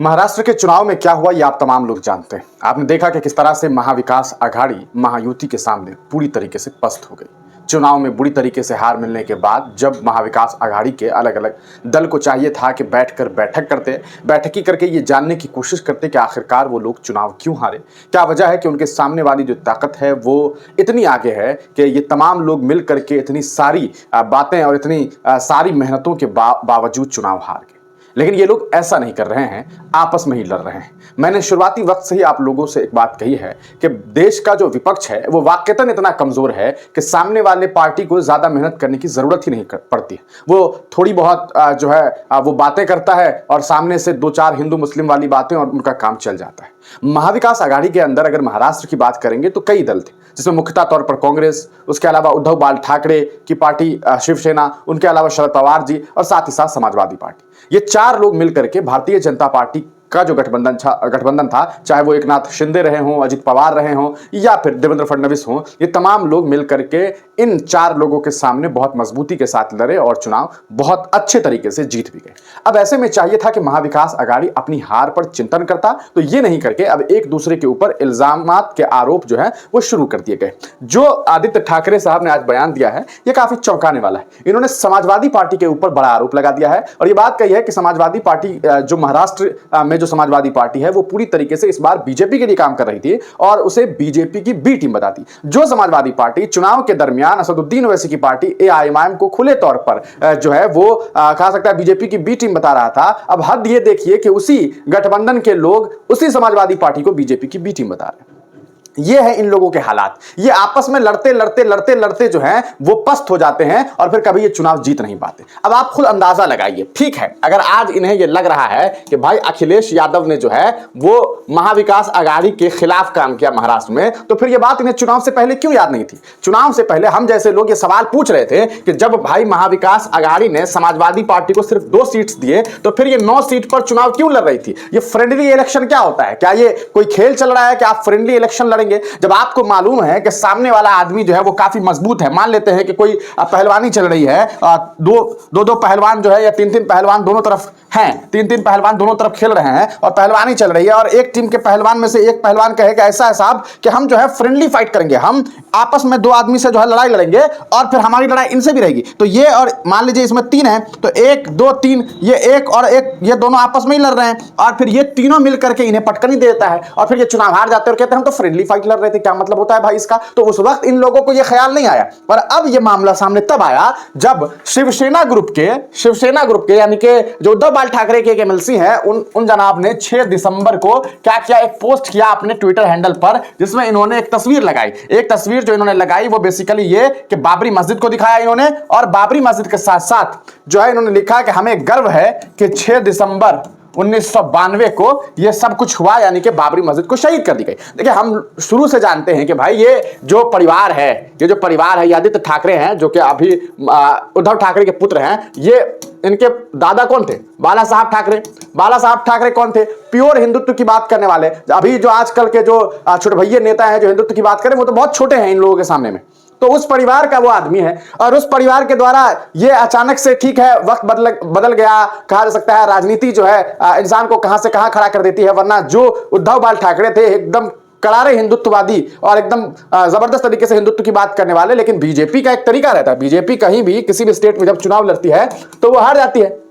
महाराष्ट्र के चुनाव में क्या हुआ ये आप तमाम लोग जानते हैं। आपने देखा कि किस तरह से महाविकास आघाड़ी महायुति के सामने पूरी तरीके से पस्त हो गई। चुनाव में बुरी तरीके से हार मिलने के बाद जब महाविकास आघाड़ी के अलग अलग दल को चाहिए था कि बैठकर बैठकी करके ये जानने की कोशिश करते कि आखिरकार वो लोग चुनाव क्यों हारे, क्या वजह है कि उनके सामने वाली जो ताकत है वो इतनी आगे है कि ये तमाम लोग मिल करके इतनी सारी बातें और इतनी सारी मेहनतों के बावजूद चुनाव हार गए। लेकिन ये लोग ऐसा नहीं कर रहे हैं, आपस में ही लड़ रहे हैं। मैंने शुरुआती वक्त से ही आप लोगों से एक बात कही है कि देश का जो विपक्ष है वो वाकईतन इतना कमजोर है कि सामने वाले पार्टी को ज्यादा मेहनत करने की जरूरत ही नहीं पड़ती। वो थोड़ी बहुत जो है वो बातें करता है और सामने से दो चार हिंदू मुस्लिम वाली बातें और उनका काम चल जाता है। महाविकास आघाड़ी के अंदर अगर महाराष्ट्र की बात करेंगे तो कई दल थे, जिसमें मुख्यतः तौर पर कांग्रेस, उसके अलावा उद्धव बाल ठाकरे की पार्टी शिवसेना, उनके अलावा शरद पवार जी और साथ ही साथ समाजवादी पार्टी। ये चार लोग मिलकर के भारतीय जनता पार्टी का जो गठबंधन था, चाहे वो एकनाथ शिंदे रहे हों, अजित पवार रहे हों या फिर देवेंद्र फडणवीस हों, ये तमाम लोग मिलकर के इन चार लोगों के सामने बहुत मजबूती के साथ लड़े और चुनाव बहुत अच्छे तरीके से जीत भी गए। अब ऐसे में चाहिए था कि महाविकास आघाड़ी अपनी हार पर चिंतन करता, तो ये नहीं करके अब एक दूसरे के ऊपर इल्जामात के आरोप जो है वो शुरू कर दिए गए। जो आदित्य ठाकरे साहब ने आज बयान दिया है ये काफी चौंकाने वाला है। इन्होंने समाजवादी पार्टी के ऊपर बड़ा आरोप लगा दिया है और ये बात कही है कि समाजवादी पार्टी जो महाराष्ट्र में जो समाजवादी पार्टी है वो पूरी तरीके से इस बार बीजेपी के लिए काम कर रही थी और उसे बीजेपी की बी टीम बताती। जो समाजवादी पार्टी चुनाव के दरमियान असदुद्दीन ओवैसी की पार्टी एआईएमआईएम को खुले तौर पर जो है वो कहा सकता है बीजेपी की बी टीम बता रहा था, अब हद ये देखिए कि उसी गठबंधन के लोग उसी समाजवादी पार्टी को बीजेपी की बी टीम बता रहे हैं। ये है इन लोगों के हालात। ये आपस में लड़ते जो हैं वो पस्त हो जाते हैं और फिर कभी ये चुनाव जीत नहीं पाते। अब आप खुद अंदाजा लगाइए, ठीक है, अगर आज इन्हें ये लग रहा है कि भाई अखिलेश यादव ने जो है वो महाविकास आघाड़ी के खिलाफ काम किया महाराष्ट्र में, तो फिर ये बात इन्हें चुनाव से पहले क्यों याद नहीं थी? चुनाव से पहले हम जैसे लोग ये सवाल पूछ रहे थे कि जब भाई महाविकास आघाड़ी ने समाजवादी पार्टी को सिर्फ 2 सीट्स दिए तो फिर ये 9 सीट पर चुनाव क्यों लड़ रही थी? ये फ्रेंडली इलेक्शन क्या होता है? क्या ये कोई खेल चल रहा है कि आप फ्रेंडली इलेक्शन लड़ेंगे जब आपको मालूम है कि सामने वाला आदमी जो है वो काफी मजबूत है? मान लेते हैं कि कोई पहलवानी चल रही है, दो पहलवान जो है या 3 पहलवान दोनों तरफ हैं, 3 पहलवान दोनों तरफ खेल रहे हैं और पहलवानी चल रही है और एक टीम के पहलवान में से एक पहलवान कहेगा ऐसा है साहब कि हम जो है फ्रेंडली फाइट करेंगे, हम आपस में 2 आदमी से जो है लड़ाई लड़ेंगे और फिर हमारी लड़ाई इनसे भी रहेगी। तो ये और मान लीजिए इसमें 3 है तो 1 2 3 ये एक और एक ये दोनों आपस में ही लड़ रहे हैं और फिर ये तीनों मिल करके इन्हें पटकनी देता है और फिर ये चुनाव हार जाते हैं और कहते हैं हम तो फ्रेंडली फाइट लड़ रहे थे। क्या मतलब होता है भाई इसका? तो उस वक्त इन लोगों को ये ख्याल नहीं आया और अब ये मामला सामने तब आया जब शिवसेना ग्रुप के यानी कि जो उद्धव बाल ठाकरे के एमएलसी हैं उन जनाब ने 6 दिसंबर को क्या किया, एक पोस्ट किया अपने ट्विटर हैंडल पर जिसमें इन्होंने एक तस्वीर लगाई। एक तस्वीर जो इन्होंने लगाई वो बेसिकली ये कि बाबरी मस्जिद को दिखाया इन्होंने और बाबरी मस्जिद के साथ साथ जो है इन्होंने लिखा कि हमें गर्व है कि 6 दिसंबर 1992 को ये सब कुछ हुआ, यानी कि बाबरी मस्जिद को शहीद कर दी गई। देखिए हम शुरू से जानते हैं कि भाई ये जो परिवार है ये आदित्य ठाकरे हैं जो कि अभी उद्धव ठाकरे के पुत्र हैं। ये इनके दादा कौन थे? बाला साहब ठाकरे कौन थे? प्योर हिंदुत्व की बात करने वाले। अभी जो आजकल के जो छोटे भैया नेता हैं जो हिंदुत्व की बात करें वो तो बहुत छोटे हैं इन लोगों के सामने में। तो उस परिवार का वो आदमी है और उस परिवार के द्वारा ये अचानक से, ठीक है वक्त बदल गया, कहा जा सकता है राजनीति जो है इंसान को कहां से कहां खड़ा कर देती है, वरना जो उद्धव बाल ठाकरे थे एकदम करारे हिंदुत्ववादी और एकदम जबरदस्त तरीके से हिंदुत्व की बात करने वाले। लेकिन बीजेपी का एक तरीका रहता है, बीजेपी कहीं भी किसी भी स्टेट में जब चुनाव लड़ती है तो वो हार जाती है।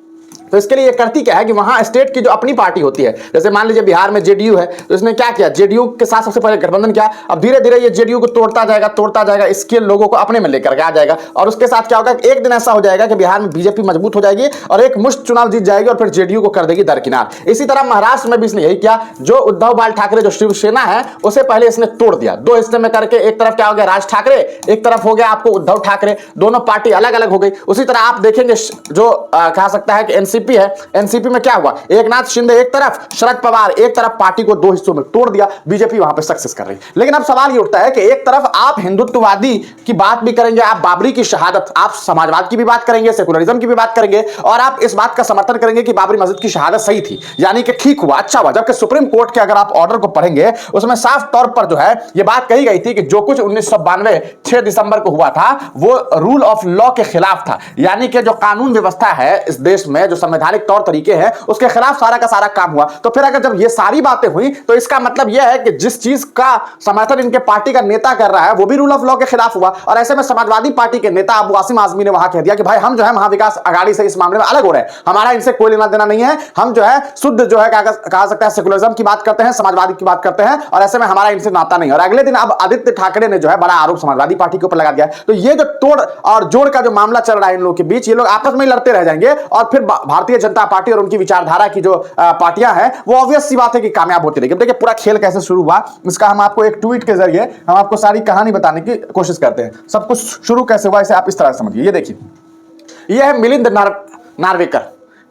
तो इसके लिए ये करती क्या है कि वहां स्टेट की जो अपनी पार्टी होती है, जैसे मान लीजिए बिहार में जेडीयू है तो इसने क्या किया, जेडीयू के साथ सबसे पहले गठबंधन किया। अब धीरे धीरे ये जेडीयू को तोड़ता जाएगा, इसके लोगों को अपने में लेकर के आ जाएगा और उसके साथ क्या होगा, एक दिन ऐसा हो जाएगा कि बिहार में बीजेपी मजबूत हो जाएगी और एक मुश्त चुनाव जीत जाएगी और फिर जेडीयू को कर देगी दरकिनार। इसी तरह महाराष्ट्र में भी इसने यही किया। जो उद्धव बाल ठाकरे जो शिवसेना है उसे पहले इसने तोड़ दिया, 2 हिस्से में करके। एक तरफ क्या हो गया राज ठाकरे, एक तरफ हो गया आपको उद्धव ठाकरे, दोनों पार्टी अलग अलग हो गई। उसी तरह आप देखेंगे जो कहा सकता है कि एनसीपी है, एनसीपी में क्या हुआ, एकनाथ शिंदे एक तरफ, शरद पवार एक तरफ, पार्टी को 2 हिस्सों में तोड़ दिया। बीजेपी वहां पे सक्सेस कर रही। लेकिन अब सवाल ये उठता है कि एक तरफ आप हिंदुत्ववादी की बात भी करेंगे, आप बाबरी की शहादत, आप समाजवाद की भी बात करेंगे, सेकुलरिज्म की भी बात करेंगे और आप इस बात का समर्थन करेंगे कि बाबरी मस्जिद की शहादत सही थी, यानी कि ठीक हुआ, अच्छा हुआ। जबकि सुप्रीम कोर्ट के अगर आप ऑर्डर को पढ़ेंगे उसमें साफ तौर पर जो है ये बात कही गई थी कि जो कुछ 1992 6 दिसंबर को हुआ था वो रूल ऑफ लॉ के खिलाफ था, यानी कि जो कानून व्यवस्था है इस देश में, जो संवैधानिक तौर तरीके हैं उसके खिलाफ सारा का सारा काम हुआ। तो फिर अगर जब ये सारी बातें हुई तो इसका मतलब यह है कि जिस चीज का समर्थन इनके पार्टी का नेता कर रहा है वो भी रूल ऑफ लॉ के खिलाफ हुआ। और ऐसे में समाजवादी पार्टी के नेता अबू आसिम आजमी ने वहां कह दिया कि भाई हम जो है महाविकास आघाड़ी से इस मामले में अलग हो रहे हैं, हमारा इनसे कोई लेना देना नहीं है, हम जो है शुद्ध जो है कहा सकता है सेकुलरिज्म की बात करते हैं, समाजवादी की बात करते हैं, और ऐसे में हमारा इनसे नाता नहीं। और अगले दिन अब आदित्य ठाकरे ने जो है बड़ा आरोप समाजवादी पार्टी के ऊपर लगा दिया। तो ये जो तोड़ और जोड़ का जो मामला चल रहा है इन लोगों के बीच, ये लोग आपस में लड़ते रह जाएंगे और फिर भारतीय जनता पार्टी और उनकी विचारधारा की जो पार्टियां हैं वो ऑब्वियस सी बात है कि कामयाब होती रहेगी। देखिए पूरा खेल कैसे शुरू हुआ इसका हम आपको एक ट्वीट के जरिए हम आपको सारी कहानी बताने की कोशिश करते हैं। सब कुछ शुरू कैसे हुआ इसे आप इस तरह समझिए। ये देखिए, ये है मिलिंद नार्वेकर,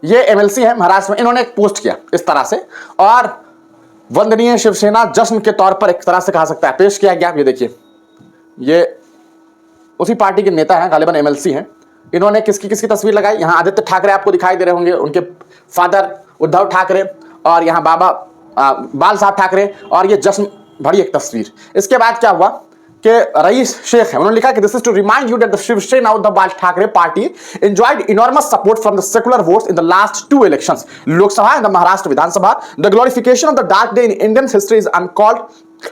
ये एमएलसी है महाराष्ट्र में। इन्होंने एक पोस्ट किया इस तरह से और वंदनीय शिवसेना जश्न के तौर पर एक तरह से कहा सकता है पेश किया गया। ये देखिए, ये उसी पार्टी के नेता हैं, गालिबन एमएलसी हैं। इन्होंने किसकी किसकी तस्वीर लगाई, यहाँ आदित्य ठाकरे आपको दिखाई दे रहे होंगे, उनके फादर उद्धव ठाकरे, और यहाँ बाबा बाल साहब ठाकरे, और ये जश्न भरी एक तस्वीर। इसके बाद क्या हुआ कि रईस शेख है, उन्होंने लिखा कि this is to remind you that the Shiv Sena Uddhav Bal Thackeray party enjoyed enormous support from the secular votes in the last 2 elections, Lok Sabha and the Maharashtra Vidhan Sabha. The glorification of the dark day in Indian history is uncalled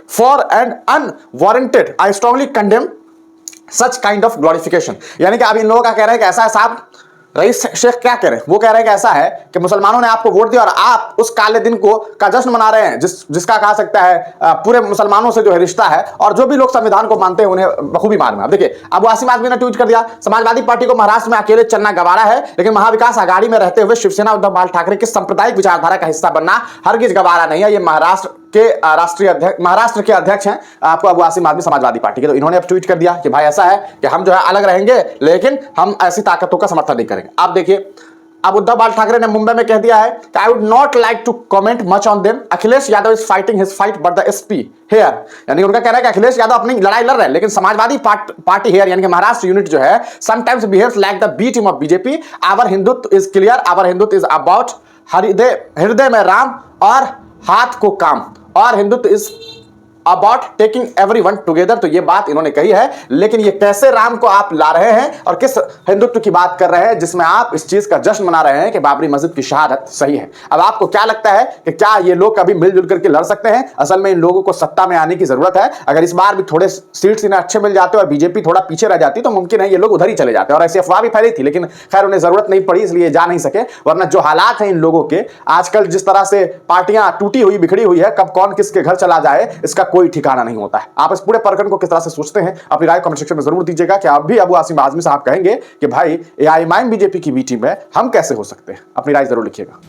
for and unwarranted. I strongly condemn such kind of glorification. यानी कि अब इन लोगों का कह रहे हैं कि ऐसा है साहब, रईस शेख क्या कह रहे हैं, वो कह रहे हैं कि ऐसा है कि मुसलमानों ने आपको वोट दिया और आप उस काले दिन को का जश्न मना रहे हैं जिसका कहा सकता है पूरे मुसलमानों से जो है रिश्ता है, और जो भी लोग संविधान को मानते हैं उन्हें बखूबी मार में। अब देखिए, अबू आसिम आजमी ने ट्वीट कर दिया, समाजवादी पार्टी को महाराष्ट्र में अकेले चलना गवारा है, लेकिन महाविकास आघाड़ी में रहते हुए शिवसेना उद्धव बाल ठाकरे की सांप्रदायिक विचारधारा का हिस्सा बनना हरगिज गवारा नहीं है। ये महाराष्ट्र के अध्यक्ष हैं आपको अबू आसिम आजमी समाजवादी पार्टी के। तो इन्होंने अब ट्वीट कर दिया कि भाई ऐसा है कि हम जो है अलग रहेंगे, लेकिन हम ऐसी ताकतों का समर्थन नहीं करेंगे। आप देखिए, अब उद्धव बाल ठाकरे ने मुंबई में कह दिया है कि I would not like to comment much on them, Akhilesh Yadav is fighting his fight but the SP here. यानी उनका कहना है कि अखिलेश यादव अपनी लड़ाई लड़ रहे हैं, लेकिन समाजवादी पार्टी हियर यानी कि महाराष्ट्र यूनिट जो है sometimes behaves like the B team of BJP. Our Hindutva is clear, our Hindutva is about हृदय में राम और हाथ को काम, और Hindutva is about taking everyone together. तो ये बात इन्होंने कही है, लेकिन ये कैसे राम को आप ला रहे हैं और किस हिंदुत्व की बात कर रहे हैं जिसमें आप इस चीज का जश्न मना रहे हैं कि बाबरी मस्जिद की शहादत सही है। अब आपको क्या लगता है कि क्या ये लोग कभी मिलजुल करके लड़ सकते हैं? असल में इन लोगों को सत्ता में आने की जरूरत है। अगर इस बार भी थोड़े सीट्स इन्हें अच्छे मिल जाते और बीजेपी थोड़ा पीछे रह जाती तो मुमकिन है ये लोग उधर ही चले जाते। और ऐसी अफवाह भी फैली थी, लेकिन खैर उन्हें जरूरत नहीं पड़ी इसलिए जा नहीं सके। वरना जो हालात हैं इन लोगों के आजकल, जिस तरह से पार्टियां टूटी हुई बिखड़ी हुई है, कब कौन किसके घर चला जाए इसका कोई ठिकाना नहीं होता है। आप इस पूरे प्रकरण को किस तरह से सोचते हैं अपनी राय कमेंट सेक्शन में जरूर दीजिएगा। कि आप भी अबू आसिम आजमी साहब कहेंगे कि भाई एआईएमआईएम बीजेपी की बी टीम है, हम कैसे हो सकते हैं? अपनी राय जरूर लिखिएगा।